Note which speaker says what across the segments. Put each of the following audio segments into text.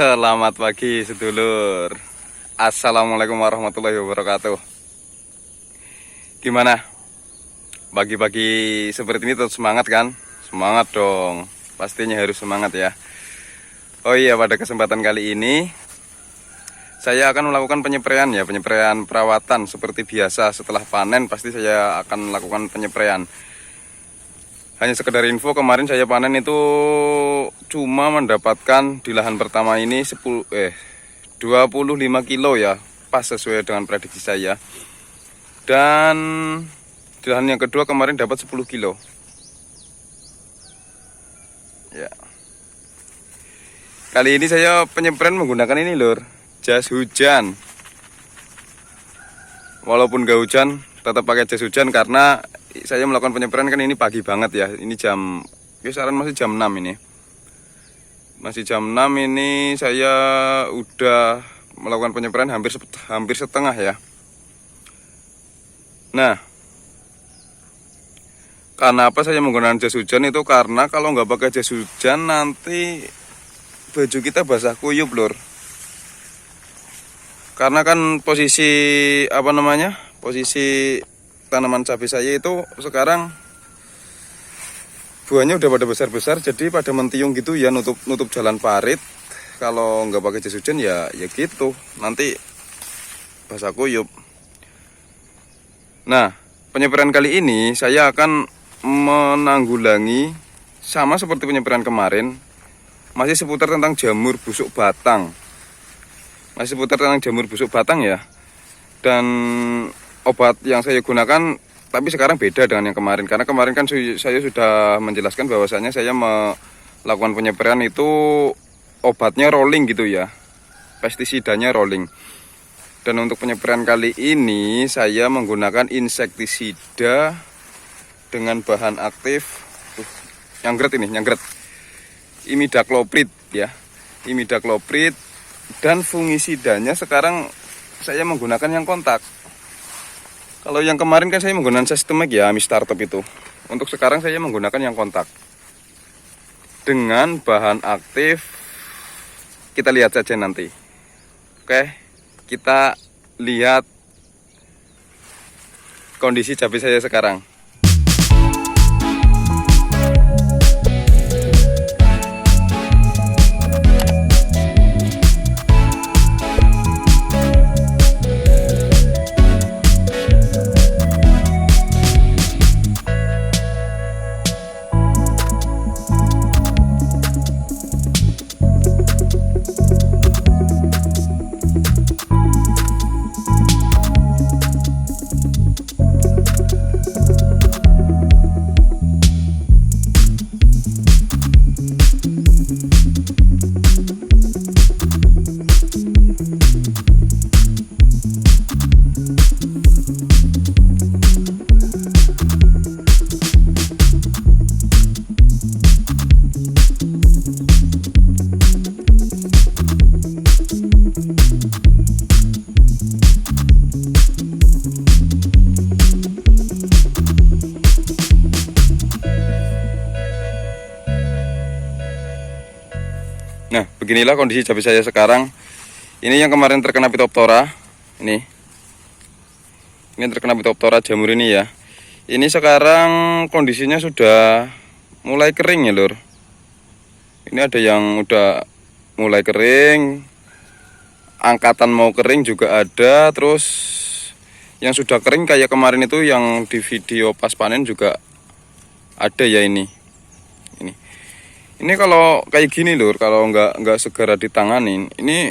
Speaker 1: Selamat pagi sedulur. Assalamualaikum warahmatullahi wabarakatuh. Gimana? Pagi-pagi seperti ini tetap semangat kan? Semangat dong. Pastinya harus semangat ya. Oh iya, pada kesempatan kali ini saya akan melakukan penyempraian ya, penyempraian perawatan seperti biasa. Setelah panen pasti saya akan melakukan penyempraian. Hanya sekedar info, kemarin saya panen itu cuma mendapatkan di lahan pertama ini 25 kilo ya, pas sesuai dengan prediksi saya. Dan di lahan yang kedua kemarin dapat 10 kilo. Ya. Kali ini saya penyempraian menggunakan ini lur, jas hujan. Walaupun gak hujan, tetap pakai jas hujan karena saya melakukan penyempraian kan ini pagi banget ya. Ini jam, kisaran masih jam 6 ini. Masih jam 6 ini saya udah melakukan penyempraian hampir setengah ya. Nah, karena apa saya menggunakan jas hujan itu karena kalau nggak pakai jas hujan nanti baju kita basah kuyup lur. Karena kan posisi posisi tanaman cabai saya itu sekarang buahnya udah pada besar-besar, jadi pada mentiung gitu ya, nutup jalan parit. Kalau nggak pakai jas hujan ya gitu, nanti basah kuyup. Nah, penyempraian kali ini saya akan menanggulangi sama seperti penyempraian kemarin, masih seputar tentang jamur busuk batang. Ya. Dan obat yang saya gunakan tapi sekarang beda dengan yang kemarin, karena kemarin kan saya sudah menjelaskan bahwasanya saya melakukan penyempraian itu obatnya rolling gitu ya, pestisidanya rolling. Dan untuk penyempraian kali ini saya menggunakan insektisida dengan bahan aktif nyangkret imidacloprid ya, imidacloprid. Dan fungisidanya sekarang saya menggunakan yang kontak. Kalau yang kemarin kan saya menggunakan sistemik ya, Amistartop itu. Untuk sekarang saya menggunakan yang kontak dengan bahan aktif. Kita lihat saja nanti. Oke, kita lihat kondisi cabai saya sekarang. Nah, beginilah kondisi cabai saya sekarang. Ini yang kemarin terkena Phytophthora. Ini terkena Phytophthora jamur ini ya. Ini sekarang kondisinya sudah mulai kering ya lur. Ini ada yang udah mulai kering, angkatan mau kering juga ada. Terus yang sudah kering kayak kemarin itu yang di video pas panen juga ada ya ini. Ini kalau kayak gini lur, kalau nggak segera ditanganin, ini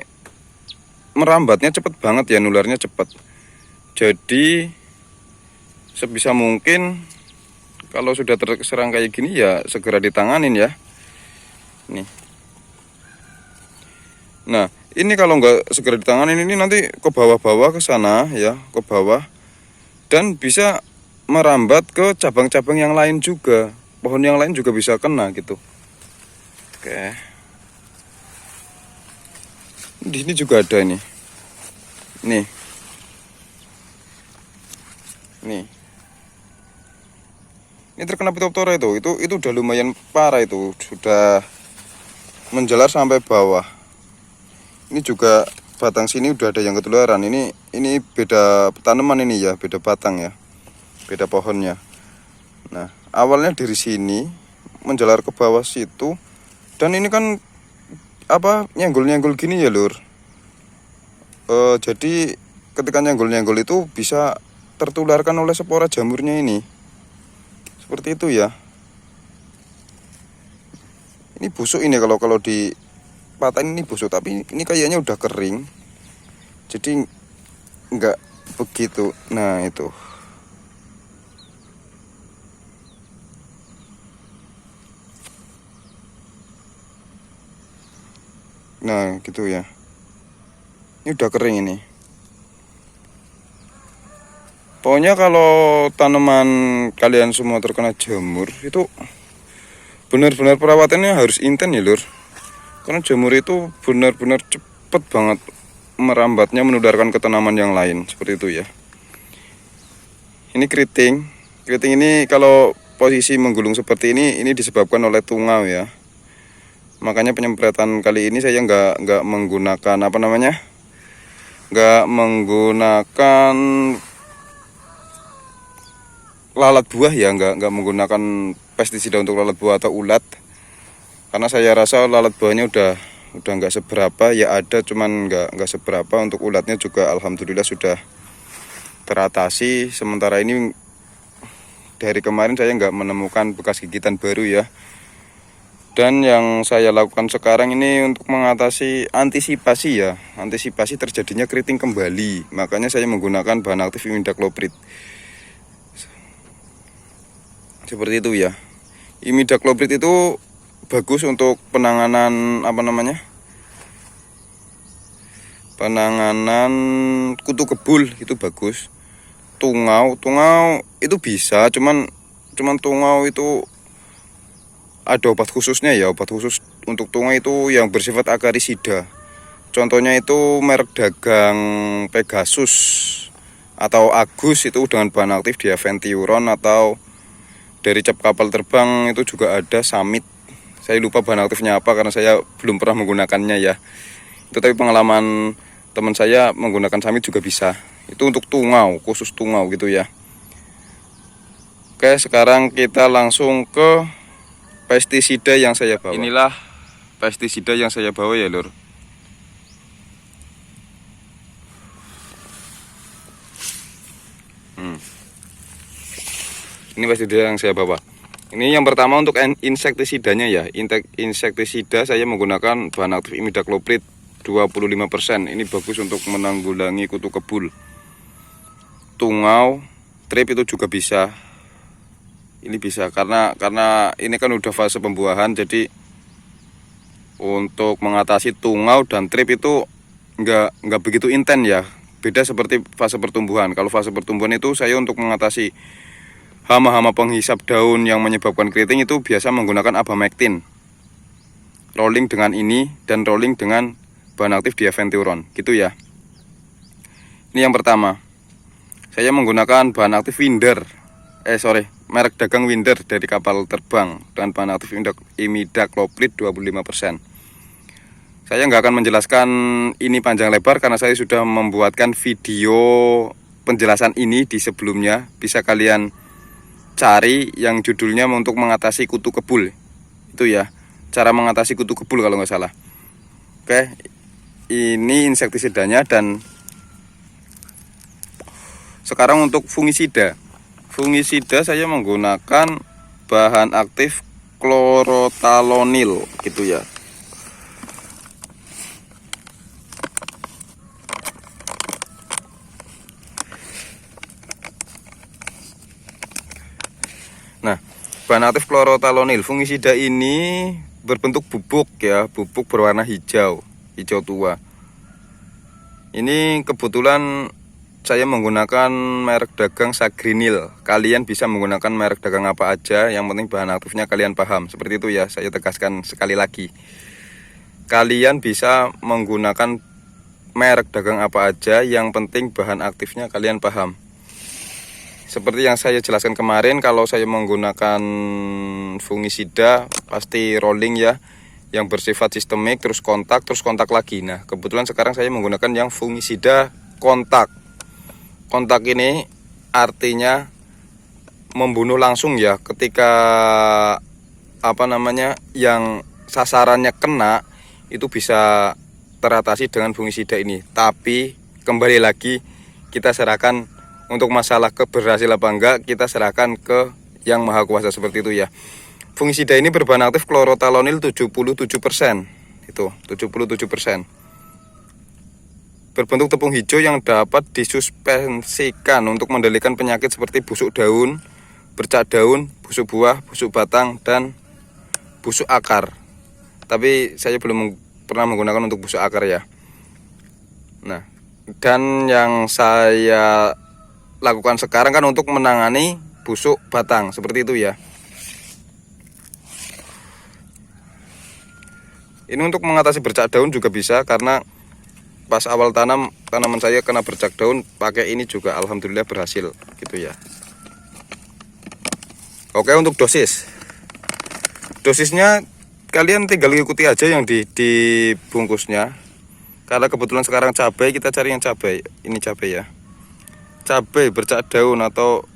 Speaker 1: merambatnya cepet banget ya, nularnya cepet. Jadi sebisa mungkin kalau sudah terserang kayak gini ya segera ditanganin ya. Nih. Nah, ini kalau nggak segera ditanganin ini nanti ke bawah-bawah ke sana ya, ke bawah, dan bisa merambat ke cabang-cabang yang lain juga. Pohon yang lain juga bisa kena gitu. Oke. Di sini juga ada ini. Nih. Ini terkena Phytophthora itu udah lumayan parah itu, sudah menjalar sampai bawah. Ini juga batang sini udah ada yang ketularan. Ini beda tanaman ini ya, beda batang ya, beda pohonnya. Nah, awalnya dari sini menjalar ke bawah situ, dan ini kan apa, nyenggol-nyenggol gini ya lur. Jadi ketika nyenggol-nyenggol itu bisa tertularkan oleh spora jamurnya ini, seperti itu ya. Ini busuk ini, kalau di patahin ini busuk, tapi ini kayaknya udah kering, jadi nggak begitu. Nah itu. Nah gitu ya. Ini udah kering ini. Pokoknya kalau tanaman kalian semua terkena jamur itu benar-benar perawatannya harus intens ya lur. Karena jamur itu benar-benar cepet banget merambatnya, menularkan ke tanaman yang lain, seperti itu ya. Ini keriting. Keriting ini kalau posisi menggulung seperti ini disebabkan oleh tungau ya. Makanya penyemprotan kali ini saya nggak menggunakan apa namanya, nggak menggunakan lalat buah ya, nggak menggunakan pestisida untuk lalat buah atau ulat, karena saya rasa lalat buahnya udah nggak seberapa ya, ada cuman nggak seberapa. Untuk ulatnya juga alhamdulillah sudah teratasi. Sementara ini dari kemarin saya nggak menemukan bekas gigitan baru ya. Dan yang saya lakukan sekarang ini untuk mengatasi antisipasi terjadinya keriting kembali. Makanya saya menggunakan bahan aktif imidacloprid. Seperti itu ya. Imidacloprid itu bagus untuk penanganan apa namanya? Penanganan kutu kebul, itu bagus. Tungau itu bisa, cuman tungau itu ada obat khususnya ya. Obat khusus untuk tungau itu yang bersifat akarisida. Contohnya itu merek dagang Pegasus atau Agus, itu dengan bahan aktif diaventiuron, atau dari cap kapal terbang itu juga ada Samit. Saya lupa bahan aktifnya apa karena saya belum pernah menggunakannya ya. Itu tapi pengalaman teman saya menggunakan Samit juga bisa. Itu untuk tungau, khusus tungau gitu ya. Oke, sekarang kita langsung ke pestisida yang saya bawa. Inilah pestisida yang saya bawa ya lur. Ini pestisida yang saya bawa. Ini yang pertama untuk insektisidanya ya. Insektisida saya menggunakan bahan aktif imidacloprid 25%. Ini bagus untuk menanggulangi kutu kebul. Tungau, trip itu juga bisa. Ini bisa karena ini kan udah fase pembuahan, jadi untuk mengatasi tungau dan trip itu nggak begitu intens ya. Beda seperti fase pertumbuhan. Kalau fase pertumbuhan itu saya untuk mengatasi hama-hama penghisap daun yang menyebabkan keriting itu biasa menggunakan abamectin. Rolling dengan ini dan rolling dengan bahan aktif diaventiuron, gitu ya. Ini yang pertama. Saya menggunakan bahan aktif merek dagang Winder dari kapal terbang dengan bahan aktif imidacloprid 25%. Saya nggak akan menjelaskan ini panjang lebar karena saya sudah membuatkan video penjelasan ini di sebelumnya. Bisa kalian cari yang judulnya untuk mengatasi kutu kebul. Itu ya, cara mengatasi kutu kebul kalau nggak salah. Oke, ini insektisidanya. Dan sekarang untuk fungisida. Fungisida saya menggunakan bahan aktif klorotalonil gitu ya. Nah, bahan aktif klorotalonil, fungisida ini berbentuk bubuk ya, bubuk berwarna hijau tua. Ini kebetulan saya menggunakan merek dagang Sagrinil. Kalian bisa menggunakan merek dagang apa aja, yang penting bahan aktifnya kalian paham. Seperti itu ya, saya tegaskan sekali lagi. Kalian bisa menggunakan merek dagang apa aja, yang penting bahan aktifnya kalian paham. Seperti yang saya jelaskan kemarin, kalau saya menggunakan fungisida pasti rolling ya. yang bersifat sistemik, terus kontak lagi. Nah, kebetulan sekarang saya menggunakan yang fungisida kontak. Kontak ini artinya membunuh langsung ya, ketika yang sasarannya kena itu bisa teratasi dengan fungisida ini. Tapi kembali lagi kita serahkan, untuk masalah keberhasil apa enggak kita serahkan ke yang maha kuasa seperti itu ya. Fungisida ini berbahan aktif klorotalonil 77%. Itu 77%. Berbentuk tepung hijau yang dapat disuspensikan untuk mengendalikan penyakit seperti busuk daun, bercak daun, busuk buah, busuk batang, dan busuk akar. Tapi saya belum pernah menggunakan untuk busuk akar ya. Nah, dan yang saya lakukan sekarang kan untuk menangani busuk batang seperti itu ya. Ini untuk mengatasi bercak daun juga bisa, karena pas awal tanaman saya kena bercak daun, pakai ini juga alhamdulillah berhasil gitu ya. Oke, untuk dosisnya kalian tinggal ikuti aja yang di bungkusnya. Karena kebetulan sekarang cabai, kita cari yang cabai. Ini cabai ya, cabai bercak daun atau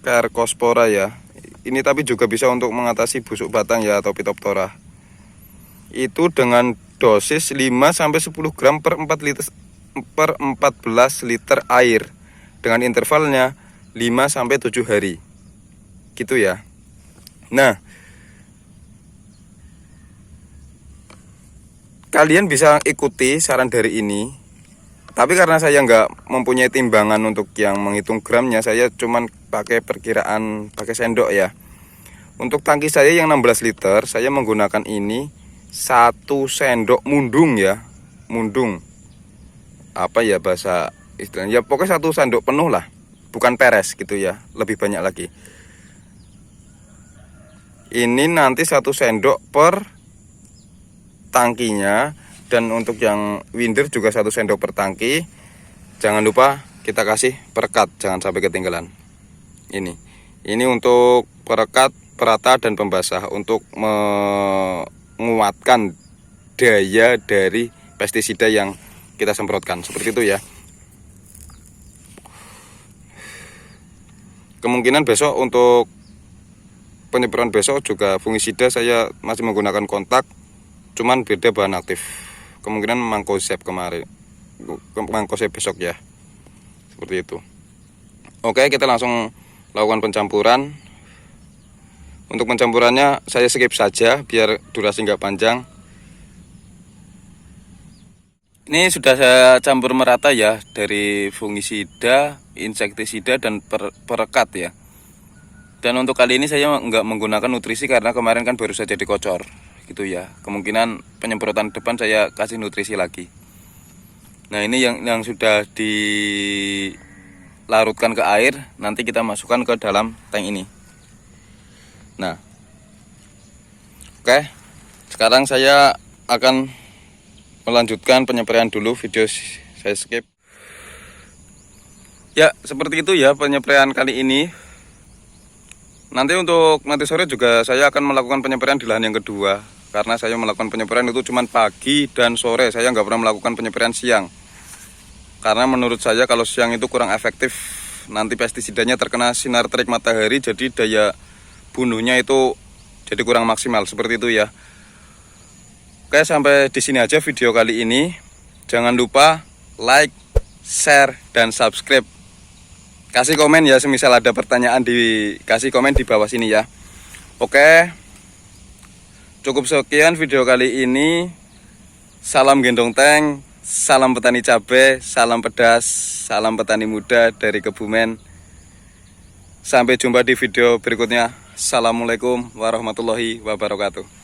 Speaker 1: Cercospora ya. Ini tapi juga bisa untuk mengatasi busuk batang ya, atau Phytophthora. Itu dengan dosis 5-10 gram per 14 liter air, dengan intervalnya 5-7 hari gitu ya. Nah, kalian bisa ikuti saran dari ini, tapi karena saya nggak mempunyai timbangan untuk yang menghitung gramnya, saya cuman pakai perkiraan pakai sendok ya. Untuk tangki saya yang 16 liter, saya menggunakan ini 1 sendok mundung ya. Mundung, apa ya bahasa istilahnya, ya pokoknya 1 sendok penuh lah, bukan peres gitu ya, lebih banyak lagi. Ini nanti 1 sendok per tangkinya. Dan untuk yang winder juga 1 sendok per tangki. Jangan lupa kita kasih perekat, jangan sampai ketinggalan. Ini untuk perekat, perata, dan pembasah, untuk menguatkan daya dari pestisida yang kita semprotkan seperti itu ya. Kemungkinan besok untuk penyemprotan besok juga fungisida saya masih menggunakan kontak, cuman beda bahan aktif. Kemungkinan Mancozeb kemarin, Mancozeb besok ya, seperti itu. Oke, kita langsung lakukan pencampuran. Untuk pencampurannya saya skip saja biar durasi nggak panjang. Ini sudah saya campur merata ya, dari fungisida, insektisida, dan perekat ya. Dan untuk kali ini saya nggak menggunakan nutrisi karena kemarin kan baru saja dikocor gitu ya. Kemungkinan penyemprotan depan saya kasih nutrisi lagi. Nah, ini yang sudah dilarutkan ke air, nanti kita masukkan ke dalam tank ini. Nah, oke, sekarang saya akan melanjutkan penyemprotan dulu, video saya skip. Ya, seperti itu ya penyemprotan kali ini. Nanti sore juga saya akan melakukan penyemprotan di lahan yang kedua. Karena saya melakukan penyemprotan itu cuma pagi dan sore. Saya nggak pernah melakukan penyemprotan siang. Karena menurut saya kalau siang itu kurang efektif. Nanti pestisidanya terkena sinar terik matahari, jadi daya bunuhnya itu jadi kurang maksimal. Seperti itu ya. Oke, sampai di sini aja video kali ini. Jangan lupa like, share, dan subscribe. Kasih komen ya, semisal ada pertanyaan, kasih komen di bawah sini ya. Oke, cukup sekian video kali ini. Salam gendong tank, salam petani cabai, salam pedas, salam petani muda dari Kebumen. Sampai jumpa di video berikutnya. Assalamualaikum warahmatullahi wabarakatuh.